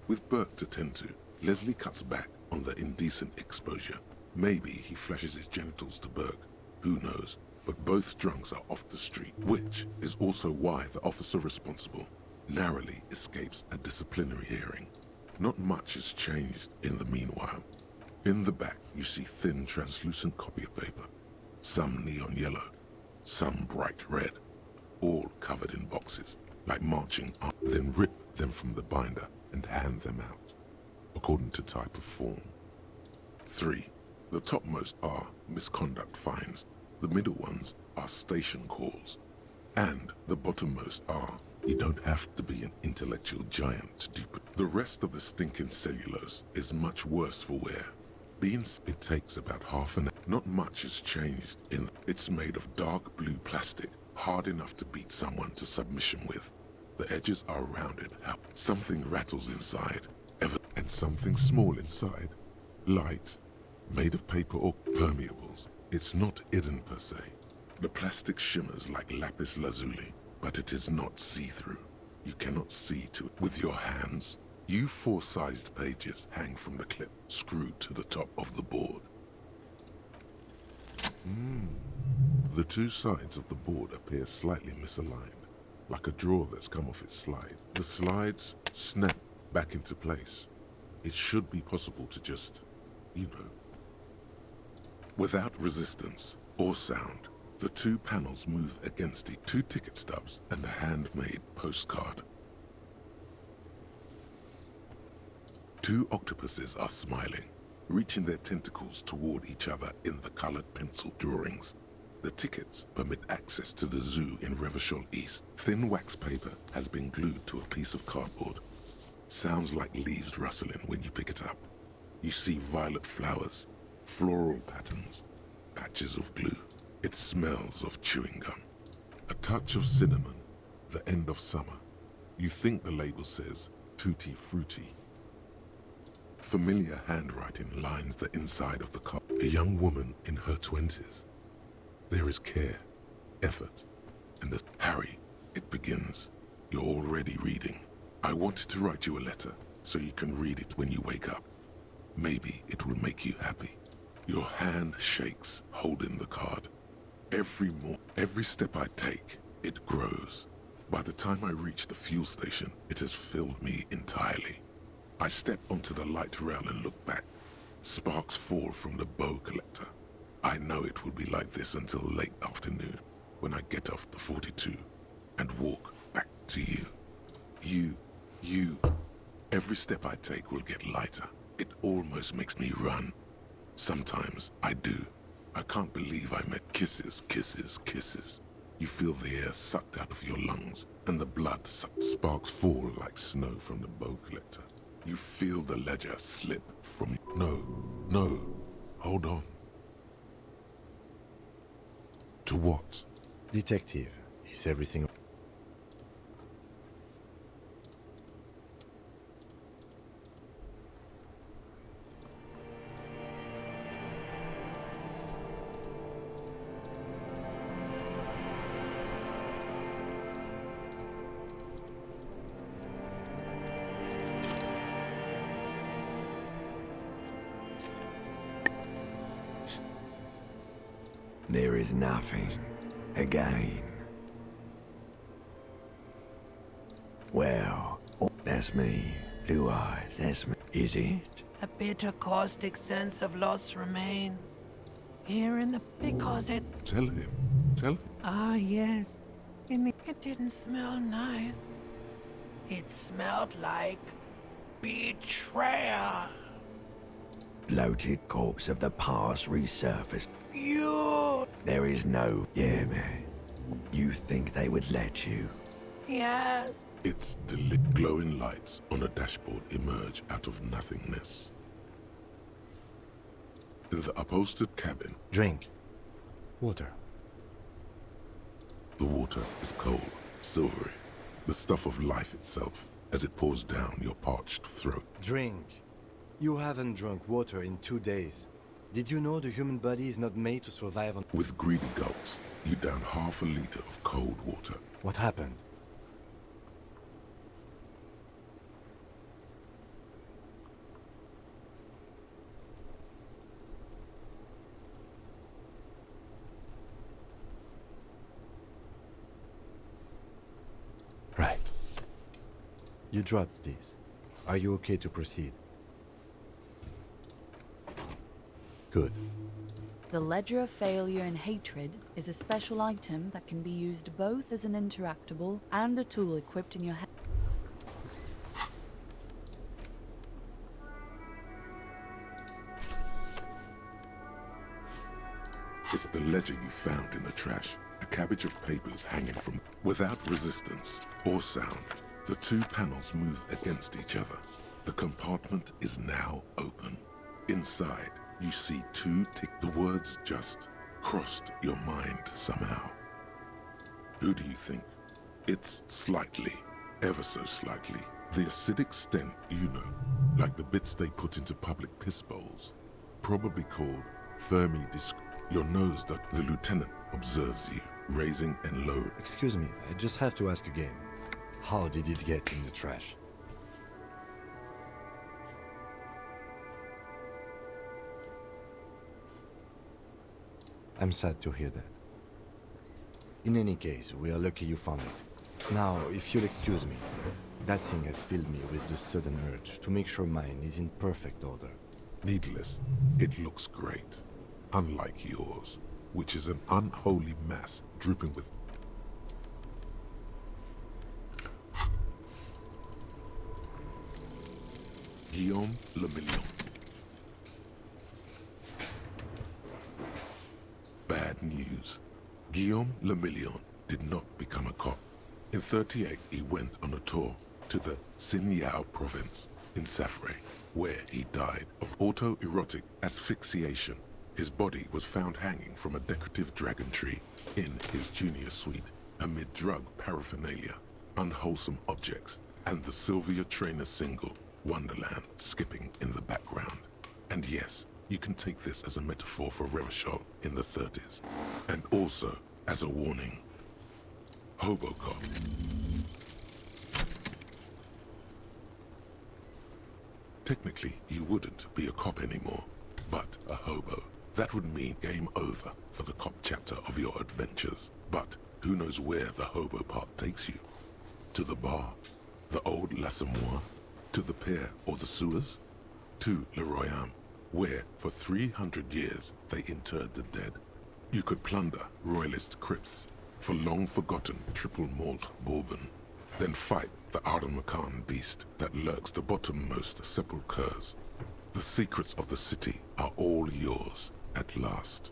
[SPEAKER 3] With Burke to tend to, Leslie cuts back on the indecent exposure. Maybe he flashes his genitals to Burke, who knows, but both drunks are off the street, which is also why the officer responsible narrowly escapes a disciplinary hearing. Not much has changed in the meanwhile. In the back, you see thin, translucent copy paper, some neon yellow, some bright red, all covered in boxes, like marching up, then rip them from the binder and hand them out, according to type of form. 3. The topmost are misconduct fines, the middle ones are station calls, and the bottommost are, you don't have to be an intellectual giant to dupe it. The rest of the stinking cellulose is much worse for wear. It takes about half an hour. Not much has changed. It's made of dark blue plastic, hard enough to beat someone to submission with. The edges are rounded. Something rattles inside, and something small inside. Light, made of paper or permeables. It's not hidden per se. The plastic shimmers like lapis lazuli, but it is not see-through. You cannot see to it with your hands. You 4-sized pages hang from the clip, screwed to the top of the board. The two sides of the board appear slightly misaligned, like a drawer that's come off its slide. The slides snap back into place. It should be possible to just, without resistance or sound, the two panels move against it. 2 ticket stubs and a handmade postcard. 2 octopuses are smiling, reaching their tentacles toward each other in the colored pencil drawings. The tickets permit access to the zoo in Revershol East. Thin wax paper has been glued to a piece of cardboard. Sounds like leaves rustling when you pick it up. You see violet flowers, floral patterns, patches of glue. It smells of chewing gum. A touch of cinnamon, the end of summer. You think the label says tutti frutti. Familiar handwriting lines the inside of the card. A young woman in her 20s. There is care, effort, and as Harry, it begins. You're already reading. I wanted to write you a letter so you can read it when you wake up. Maybe it will make you happy. Your hand shakes, holding the card. Every step I take, it grows. By the time I reach the fuel station, it has filled me entirely. I step onto the light rail and look back. Sparks fall from the bow collector. I know it will be like this until late afternoon, when I get off the 42 and walk back to you. You. Every step I take will get lighter. It almost makes me run. Sometimes I do. I can't believe I met kisses, kisses, kisses. You feel the air sucked out of your lungs, and the blood sucked. Sparks fall like snow from the bow collector. You feel the ledger slip from you. No, hold on. To what?
[SPEAKER 4] Detective, is everything...
[SPEAKER 9] is nothing. Again. Well, that's me. Blue eyes, that's me. Is it?
[SPEAKER 10] A bitter caustic sense of loss remains. Here in the... because it...
[SPEAKER 3] Tell him. Tell him.
[SPEAKER 10] Ah, yes. It didn't smell nice. It smelled like... betrayal.
[SPEAKER 9] Bloated corpse of the past resurfaced.
[SPEAKER 10] You...
[SPEAKER 9] There is no... Yeah, man. You think they would let you?
[SPEAKER 10] Yes.
[SPEAKER 3] It's the glowing lights on a dashboard emerge out of nothingness. In the upholstered cabin,
[SPEAKER 4] Drink. Water.
[SPEAKER 3] the water is cold, silvery, the stuff of life itself as it pours down your parched throat.
[SPEAKER 4] Drink. You haven't drunk water in 2 days. Did you know the human body is not made to survive on...
[SPEAKER 3] With greedy gulps, you down half a liter of cold water.
[SPEAKER 4] What happened? Right. You dropped these. Are you okay to proceed? Good.
[SPEAKER 8] The Ledger of Failure and Hatred is a special item that can be used both as an interactable and a tool equipped in your head.
[SPEAKER 3] It's the ledger you found in the trash. A cabbage of papers hanging from... Without resistance or sound, the two panels move against each other. The compartment is now open. Inside, you see two tick. The words just crossed your mind somehow. Who do you think? It's slightly, ever so slightly, the acidic stent you know, like the bits they put into public piss bowls, probably called Fermi disc. Your nose that the lieutenant observes you, raising and lowering.
[SPEAKER 4] Excuse me, I just have to ask again. How did it get in the trash? I'm sad to hear that. In any case, we are lucky you found it. Now, if you'll excuse me, that thing has filled me with the sudden urge to make sure mine is in perfect order.
[SPEAKER 3] Needless, it looks great. Unlike yours, which is an unholy mass dripping with... Guillaume Le Million. Bad news. Guillaume Le Million did not become a cop. In 38, he went on a tour to the Sinyao province in Safre, where he died of autoerotic asphyxiation. His body was found hanging from a decorative dragon tree in his junior suite amid drug paraphernalia, unwholesome objects, and the Sylvia Trainer single, Wonderland, skipping in the background. And yes, you can take this as a metaphor for Revachol in the 30s, and also as a warning. Hobocop. Technically, you wouldn't be a cop anymore, but a hobo. That would mean game over for the cop chapter of your adventures. But who knows where the hobo part takes you? To the bar? The old L'Assommoir? To the pier or the sewers? To Le Royaume, where for 300 years they interred the dead? You could plunder royalist crypts for long-forgotten triple malt bourbon, then fight the Ardamakan beast that lurks the bottommost sepulchres. The secrets of the city are all yours at last.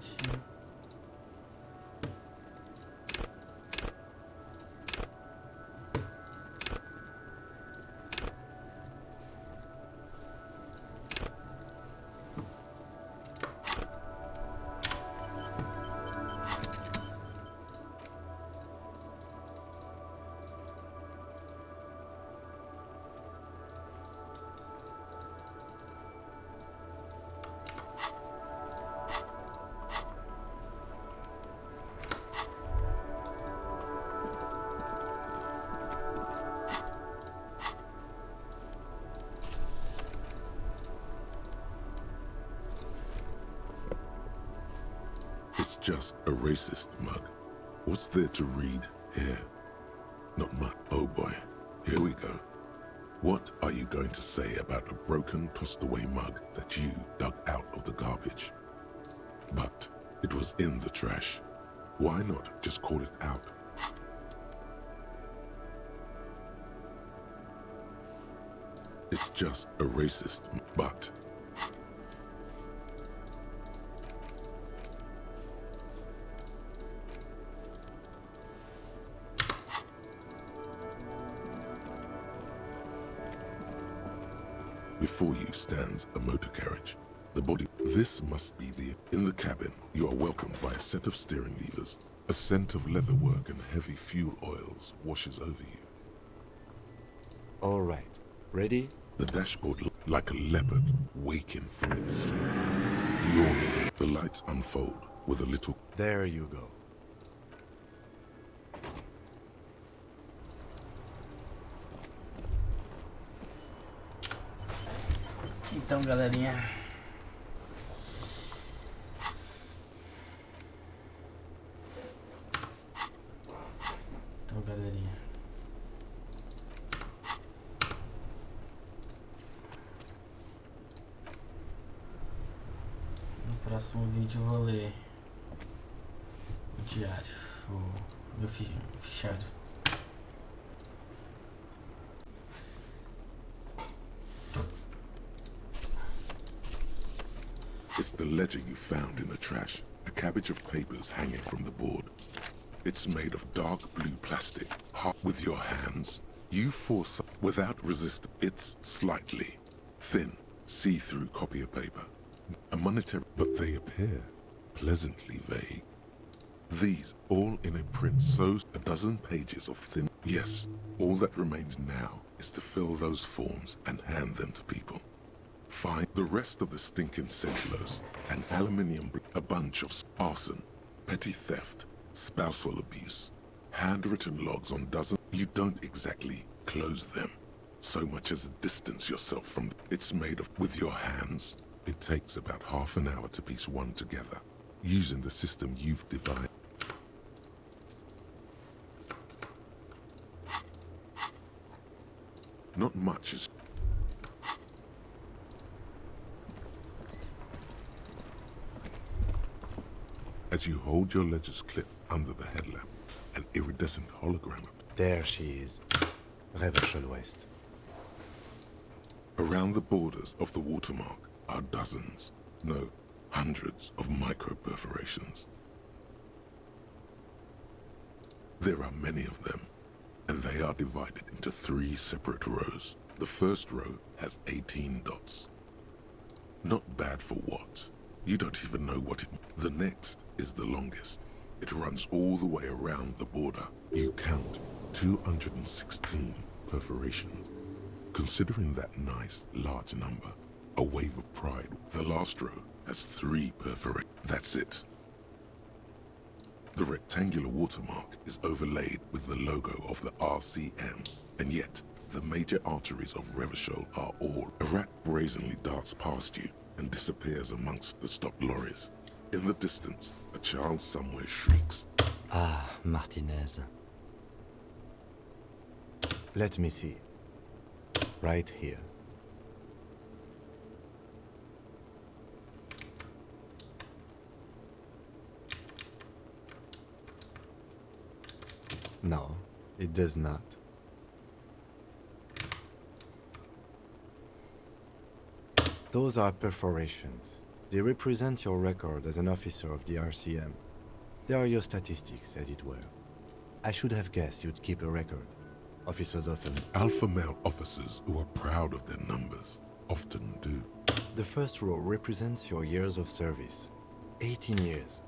[SPEAKER 2] Fonte.
[SPEAKER 3] It's just a racist mug. What's there to read here? Not much. Oh boy, here we go. What are you going to say about a broken, tossed-away mug that you dug out of the garbage? But it was in the trash. Why not just call it out? It's just a racist, but... Before you stands a motor carriage. The body. This must be the... In the cabin, you are welcomed by a set of steering levers. A scent of leatherwork and heavy fuel oils washes over you.
[SPEAKER 4] All right. Ready?
[SPEAKER 3] The dashboard looks like a leopard waking from its sleep. Yawning. The lights unfold with a little...
[SPEAKER 4] There you go.
[SPEAKER 2] Então, galerinha, no próximo vídeo eu vou ler o diário, o meu fichário.
[SPEAKER 3] It's the ledger you found in the trash. A cabbage of papers hanging from the board. It's made of dark blue plastic. With your hands, you force without resistance. It's slightly thin, see-through copier paper. A monetary, but they appear pleasantly vague. These all in a print so a dozen pages of thin. Yes, all that remains now is to fill those forms and hand them to people. Find the rest of the stinking cellulose, an aluminium, a bunch of arson, petty theft, spousal abuse, handwritten logs on dozens. You don't exactly close them, so much as distance yourself from them. It's made of with your hands. It takes about half an hour to piece one together, using the system you've devised. Not much is... As you hold your ledger's clip under the headlamp, an iridescent hologram.
[SPEAKER 4] There she is. Reverchel West.
[SPEAKER 3] Around the borders of the watermark are dozens, no, hundreds of micro-perforations. There are many of them, and they are divided into 3 separate rows. The first row has 18 dots. Not bad for what? You don't even know what it... The next is the longest. It runs all the way around the border. You count 216 perforations. Considering that nice, large number, a wave of pride. The last row has 3 perforations. That's it. The rectangular watermark is overlaid with the logo of the RCM, and yet the major arteries of Reverchel are all... A rat brazenly darts past you and disappears amongst the stopped lorries. In the distance, a child somewhere shrieks.
[SPEAKER 4] Ah, Martinez. Let me see. Right here. No, it does not. Those are perforations. They represent your record as an officer of the RCM. They are your statistics, as it were. I should have guessed you'd keep a record. Officers often...
[SPEAKER 3] Alpha male officers who are proud of their numbers often do.
[SPEAKER 4] The first row represents your years of service. 18 years.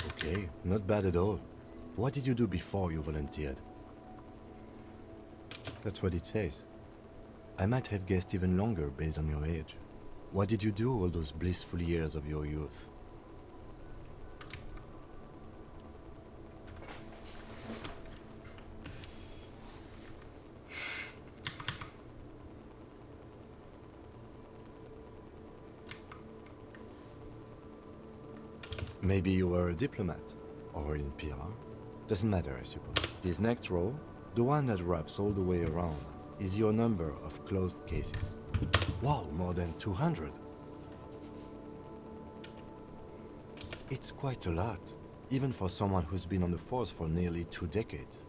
[SPEAKER 4] Okay, not bad at all. What did you do before you volunteered? That's what it says. I might have guessed even longer based on your age. What did you do all those blissful years of your youth? Maybe you were a diplomat, or in PR. Doesn't matter, I suppose. This next row, the one that wraps all the way around, is your number of closed cases. Wow, more than 200. It's quite a lot, even for someone who's been on the force for nearly 2 decades.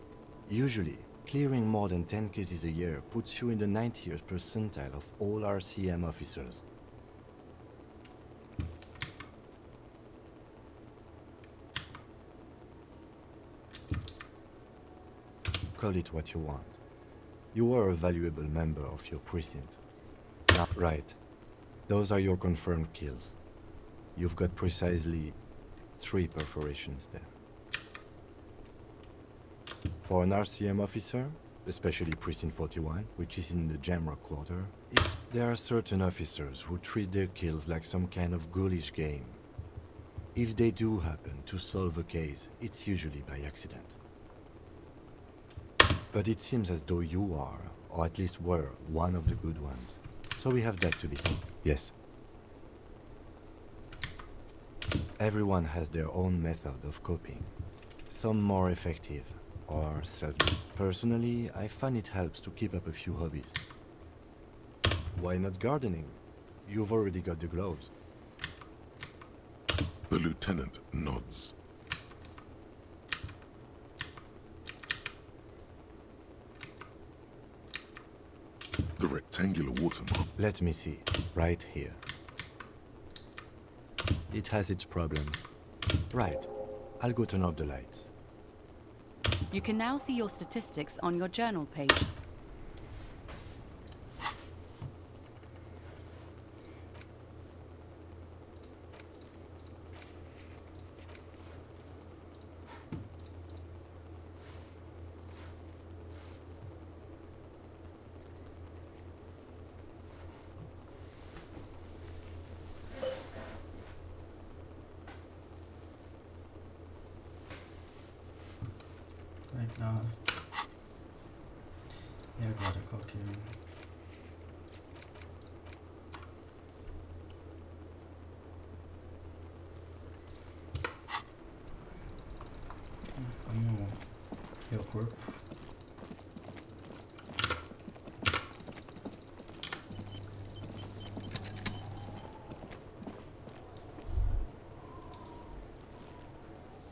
[SPEAKER 4] Usually, clearing more than 10 cases a year puts you in the 90th percentile of all RCM officers. Call it what you want. You were a valuable member of your precinct. Right. Those are your confirmed kills. You've got precisely 3 perforations there. For an RCM officer, especially Precinct 41, which is in the Jamrock quarter, there are certain officers who treat their kills like some kind of ghoulish game. If they do happen to solve a case, it's usually by accident. But it seems as though you are, or at least were, one of the good ones. So we have that to be thankful. Yes. Everyone has their own method of coping. Some more effective, or self-defeating. Personally, I find it helps to keep up a few hobbies. Why not gardening? You've already got the gloves.
[SPEAKER 3] The lieutenant nods. The rectangular watermark.
[SPEAKER 4] Let me see. Right here. It has its problems. Right. I'll go turn off the lights.
[SPEAKER 8] You can now see your statistics on your journal page.
[SPEAKER 2] Legal. E agora, qual que é? Vamos ver o corpo.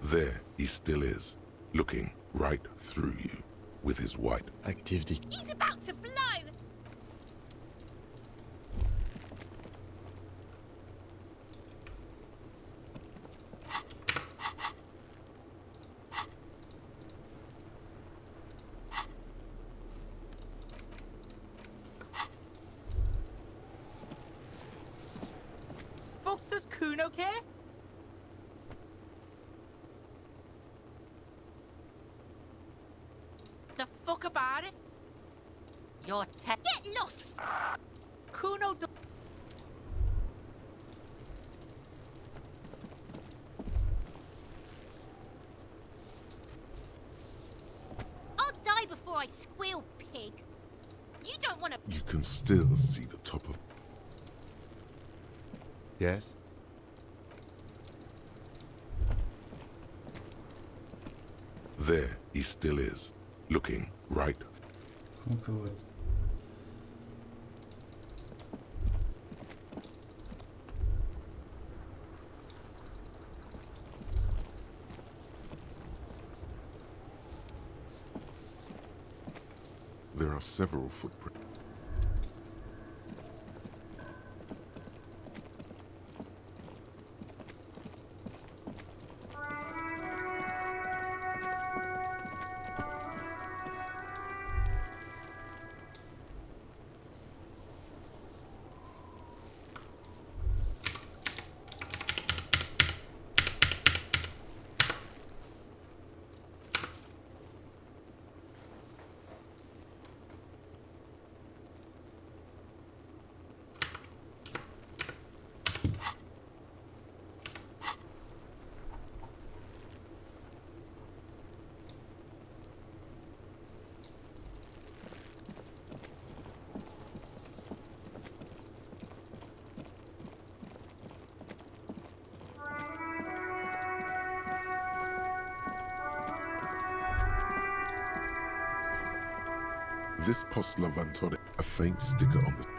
[SPEAKER 3] There he still is, looking right through you with his white
[SPEAKER 4] activity.
[SPEAKER 6] He's about to blow!
[SPEAKER 5] Fuck does Kuno care? The fuck about it? You're
[SPEAKER 6] Get lost!
[SPEAKER 5] Kuno do
[SPEAKER 6] I'll die before I squeal, pig. You don't want to...
[SPEAKER 3] You can still see the top of...
[SPEAKER 4] Yes?
[SPEAKER 3] There he still is, looking right.
[SPEAKER 2] Como que eu vou?
[SPEAKER 3] There are several footprints. this Poslavantore, a faint sticker on the